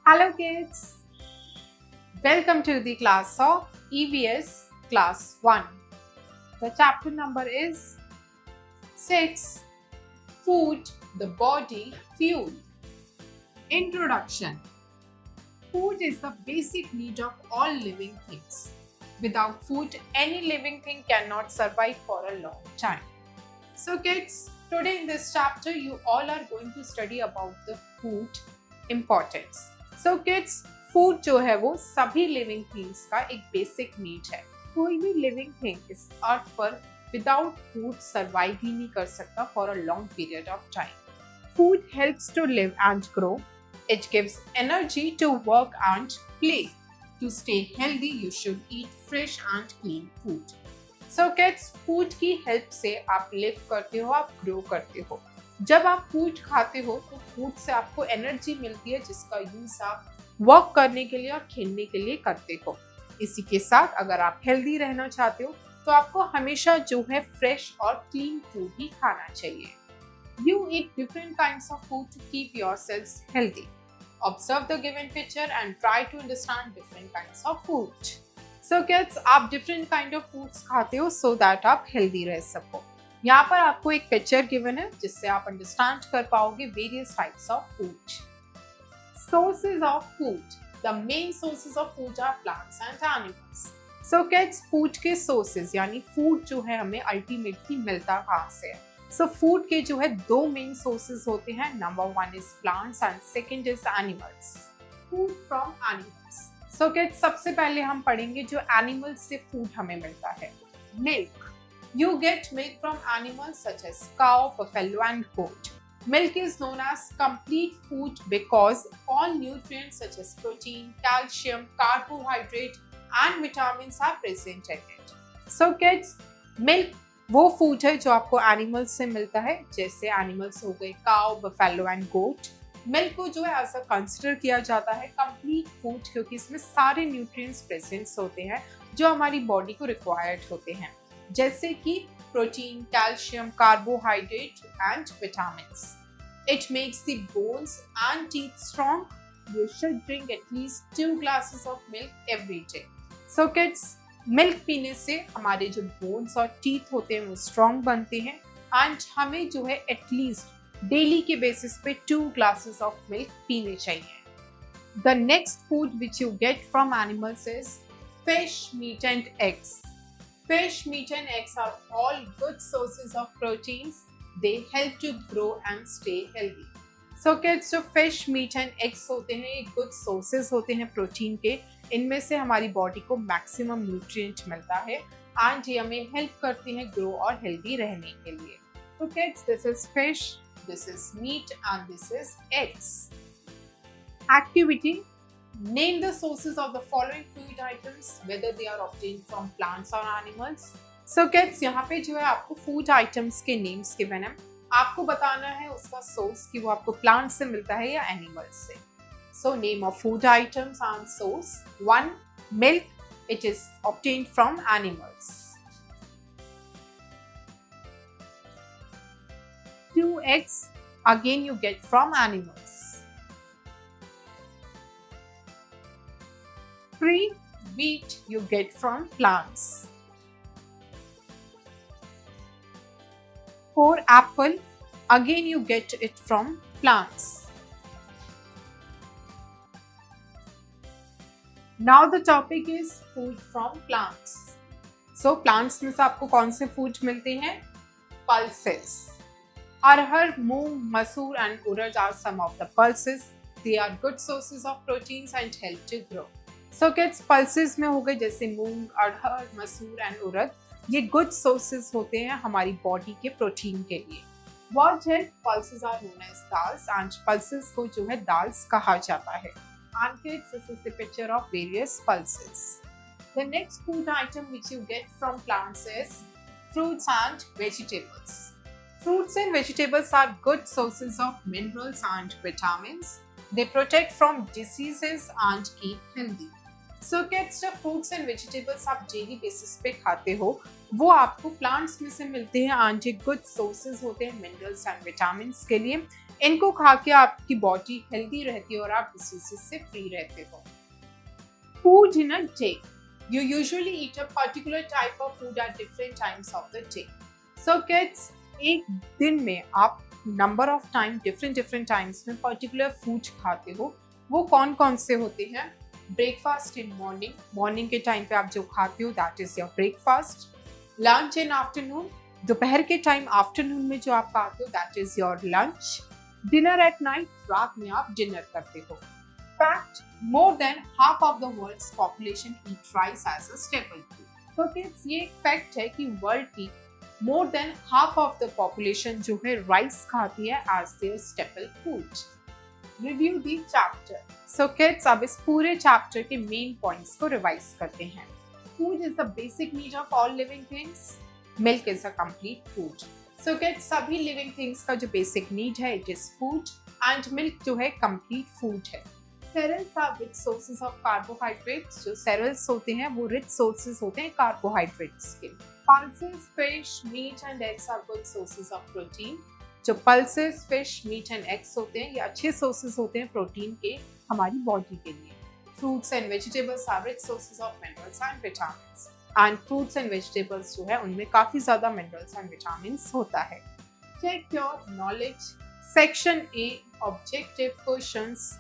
Hello kids, welcome to the class of EVS class 1. The chapter number is 6, Food, the Body, Fuel. Introduction. Food is the basic need of all living things. Without food, any living thing cannot survive for a long time. So kids, today in this chapter you all are going to study about the food importance. So kids, food जो है वो सभी living things का एक basic need है. कोई भी living thing इस अर्थ पर विदाउट फूड सर्वाइव ही नहीं कर सकता for a long period of time. Food helps to live and grow. It gives energy to work and play. To stay healthy you should eat fresh and clean food. So kids, food की help से आप live करते हो, आप grow करते हो. जब आप फूड खाते हो तो फूड से आपको एनर्जी मिलती है जिसका यूज आप वर्क करने के लिए और खेलने के लिए करते हो. इसी के साथ अगर आप हेल्दी रहना चाहते हो तो आपको हमेशा जो है फ्रेश और क्लीन फूड ही खाना चाहिए. You eat different kinds of food to keep yourselves healthy. Observe the given picture and try to understand different kinds of food. So kids, आप डिफरेंट काइंड ऑफ फूड्स खाते हो so that आप healthy रह सको. यहाँ पर आपको एक पिक्चर गिवन है जिससे आप अंडरस्टैंड कर पाओगे various types of food. Sources of food. The main sources of food are plants and animals. So kids, food के sources यानी food जो है हमें ultimately मिलता कहाँ से है? So food के जो है दो main sources होते हैं. Number one is plants and second is animals. Food from animals. So kids, सबसे पहले हम पढ़ेंगे जो animals से food हमें मिलता है. Milk. You get milk from animals such as cow, buffalo and goat. Milk is known as complete food because all nutrients such as protein, calcium, carbohydrate and vitamins are present in it. So kids, milk वो food है जो आपको animals से मिलता है. जैसे animals हो गए cow, buffalo and goat. Milk को जो है ऐसा कंसिडर किया जाता है कंप्लीट फूड क्योंकि इसमें सारे न्यूट्रिएंट्स प्रेजेंट होते हैं जो हमारी बॉडी को रिक्वायर्ड होते हैं, जैसे कि protein, calcium, carbohydrate and vitamins. It makes the bones and teeth strong. You should drink at least 2 glasses of milk every day. So kids, milk पीने से हमारे जो bones और teeth होते हैं वो strong बनते हैं and हमें जो है at least daily के basis पे 2 glasses of milk पीने चाहिए. The next food which you get from animals is fish, meat and eggs. Fish, meat and eggs are all good sources of proteins. They help to grow and stay healthy. So kids, जो fish, meat and eggs होते हैं ये good sources होते हैं protein के. इनमें से हमारी बॉडी को मैक्सिमम न्यूट्रिएंट मिलता है and ये हमें हेल्प करते हैं ग्रो और हेल्दी रहने के लिए. So kids, this is fish, this is meat and this is eggs. Activity. Name the sources of the following food items, whether they are obtained from plants or animals. So kids, यहाँ पे जो है आपको food items के names given है. आपको बताना है उसका source कि वो आपको plant से मिलता है या animals से. So name of food items and source. 1. Milk. It is obtained from animals. 2. Eggs. Again you get from animals. 3. Wheat you get from plants. 4. Apple. Again you get it from plants. Now the topic is food from plants. So plants में से आपको कौन से food मिलते हैं? Pulses. अरहर, मूंग, मसूर and urad are some of the pulses. They are good sources of proteins and help to grow. So kids, pulses में हो गए जैसे मूंग, अरहर, मसूर एंड उड़द. ये गुड सोर्सेज होते हैं हमारी बॉडी के प्रोटीन के लिए. What help pulses are known as dals and pulses को जो है दाल्स कहा जाता है. And kids, this is the picture of various pulses. The next food item which you get from plants is fruits and vegetables. Fruits and vegetables are good sources of minerals and vitamins. They protect from diseases and keep healthy. So kids, जब fruits and vegetables आप daily basis पे खाते हो वो आपको plants में से मिलते हैं एंड ये गुड सोर्सेज होते हैं मिनरल्स एंड विटामिन के लिए। इनको खा के आपकी बॉडी हेल्दी रहती है और आप डिसीजेस से फ्री रहते हो। Food in a day, you usually eat a particular type of food at different times of the day. So kids, एक दिन में आप number of time different times में पर्टिकुलर फूड खाते हो। वो कौन कौन से होते हैं? ब्रेकफास्ट इन मॉर्निंग, मॉर्निंग के टाइम पे आप जो खाते हो that is your breakfast. Lunch in afternoon, दोपहर के टाइम आफ्टरनून में जो आप खाते हो that is your lunch. Dinner at night, रात में आप डिनर करते हो। fact, more than half of the world's population eat rice as a staple food. So kids, ये एक फैक्ट है कि वर्ल्ड की more than half of the population जो है राइस खाती है as their staple food. Review the chapter. So kids, अब इस पूरे चैप्टर के मेन पॉइंट्स को रिवाइज करते हैं। Food is the basic need of all living things. Milk is a complete food. So kids, सभी living things का जो basic need है it is food and milk जो है complete food है। Cereals are rich sources of carbohydrates. जो cereals होते हैं वो rich sources होते हैं carbohydrates के। Pulses, fish, meat and eggs are good sources of protein. जो pulses, fish, meat and eggs होते हैं ये अच्छे sources होते हैं प्रोटीन के हमारी बॉडी के लिए। Fruits and vegetables are rich sources of minerals and vitamins. And fruits and vegetables जो है उनमें काफी ज्यादा minerals and vitamins होता है। Check your knowledge. Section A, objective questions.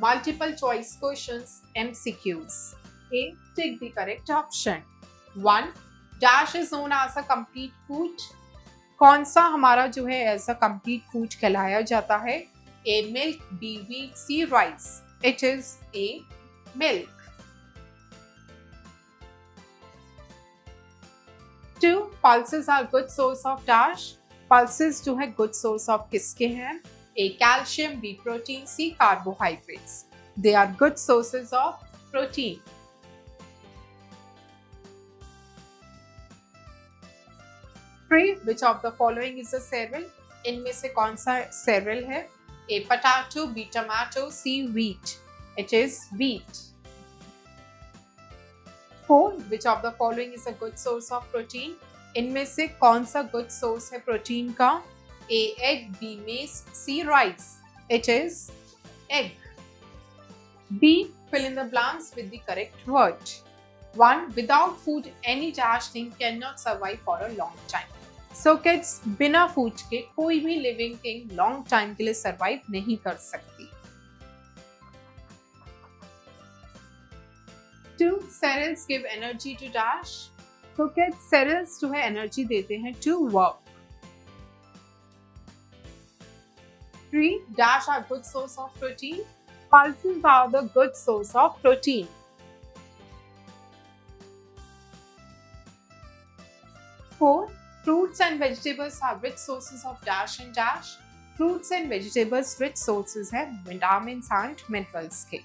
Multiple choice questions, MCQs. A. Take the correct option. 1. Dash is known as a complete food. कौन सा हमारा जो है ऐसा complete food कहलाया जाता है? A. Milk, B. Wheat, C. Rice. It is A. Milk. 2. Pulses are good source of dash. Pulses जो है good source of किसके हैं? A. Calcium, B. Protein, C. Carbohydrates. They are good sources of protein. 3. Which of the following is a cereal? इनमें से कौन सा cereal है? A. Potato, B. Tomato, C. Wheat. It is wheat. 4. Which of the following is a good source of protein? इनमें से कौन सा good source है प्रोटीन का? A. Egg, B. Maize, C. Rice. It is egg. B. Fill in the blanks with the correct word. 1. Without food, any dash thing cannot survive for a long time. So kids, बिना food के कोई भी living thing long time के लिए survive नहीं कर सकती। 2. Cereals give energy to dash. So kids, cereals जो है energy देते हैं to work. 3. Dash are good source of protein. Pulses are the good source of protein. 4. Fruits and vegetables are rich sources of dash and dash. Fruits and vegetables rich sources हैं vitamins and minerals के।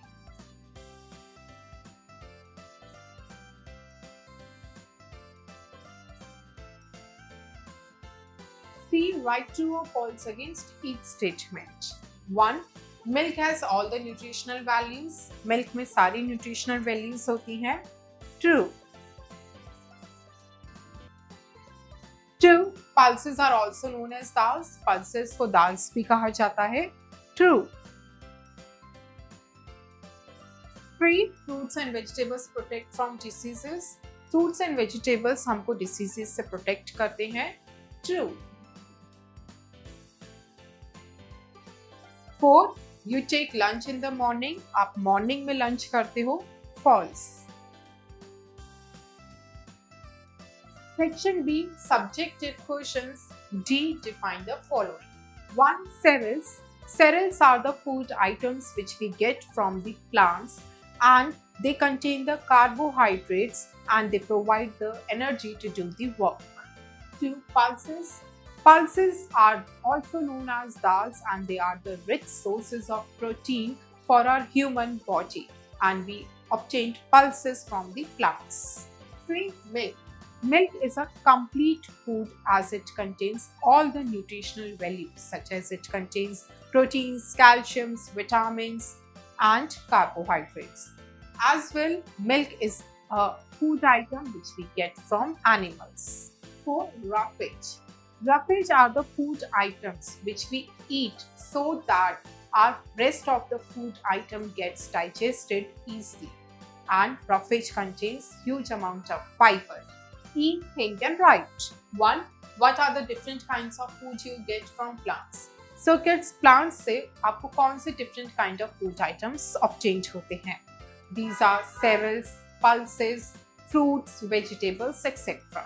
C. Write true or false against each statement. 1. Milk has all the nutritional values. Milk में सारी nutritional values होती हैं. True. 2. Pulses are also known as dals. Pulses को dals भी कहा जाता है. True. 3. Fruits and vegetables protect from diseases. Fruits and vegetables हमको diseases से protect करते हैं. True. 4. You take lunch in the morning. आप morning में lunch करते हो. False. Section B, subjective questions. D, define the following. 1. Cereals. Cereals are the food items which we get from the plants and they contain the carbohydrates and they provide the energy to do the work. 2. Pulses. Pulses are also known as dals and they are the rich sources of protein for our human body and we obtained pulses from the plants. 3. Milk. Milk is a complete food as it contains all the nutritional values such as it contains proteins, calciums, vitamins and carbohydrates. As well, milk is a food item which we get from animals. 4. Roughage. Roughage are the food items which we eat so that our rest of the food item gets digested easily. And roughage contains huge amount of fiber. Eat, think and write. 1. What are the different kinds of food you get from plants? So kids, plants से आपको कौन से different kind of food items obtained होते हैं? These are cereals, pulses, fruits, vegetables, etc.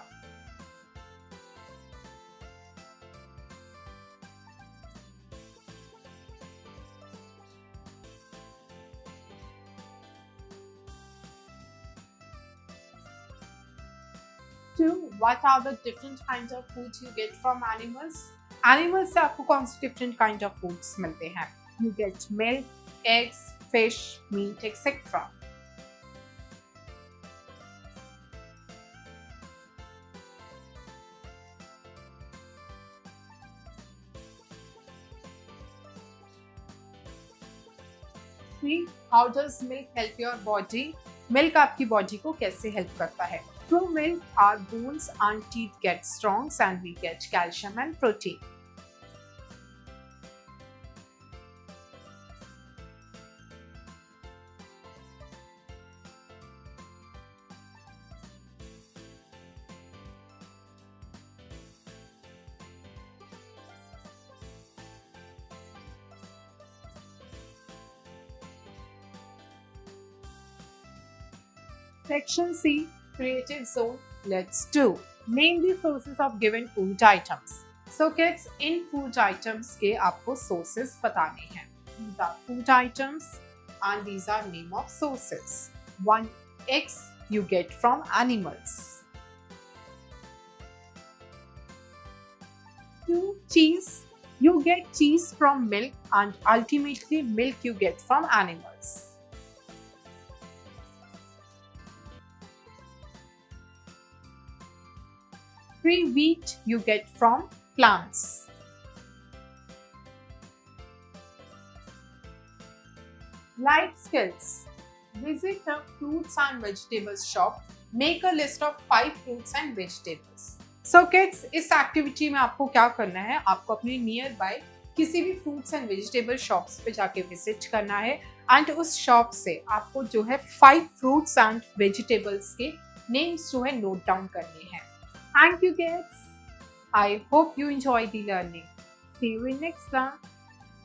Two, what are the different kinds of foods you get from animals? Animals से आपको कौन से different kind of foods मिलते हैं? You get milk, eggs, fish, meat, etc. Three, how does milk help your body? Milk आपकी body को कैसे help करता है? Through milk, our bones and teeth get strong and we get calcium and protein. Section C, Creative Zone. Let's do. Name the sources of given food items. So kids, in food items के आपको sources बताने हैं. These are food items and these are name of sources. 1. Eggs you get from animals. 2. Cheese. You get cheese from milk and ultimately milk you get from animals. 3. Wheat you get from plants. 4. Life skills. Visit a fruits and vegetables shop. Make a list of 5 fruits and vegetables. So kids, इस activity में आपको क्या करना है? आपको अपने near by किसी भी फ्रूट्स एंड वेजिटेबल शॉप्स पे जाके विजिट करना है एंड उस शॉप से आपको जो है 5 फ्रूट्स एंड वेजिटेबल्स के नेम्स जो है नोट डाउन करने हैं. Thank you kids. I hope you enjoy the learning. See you in next class.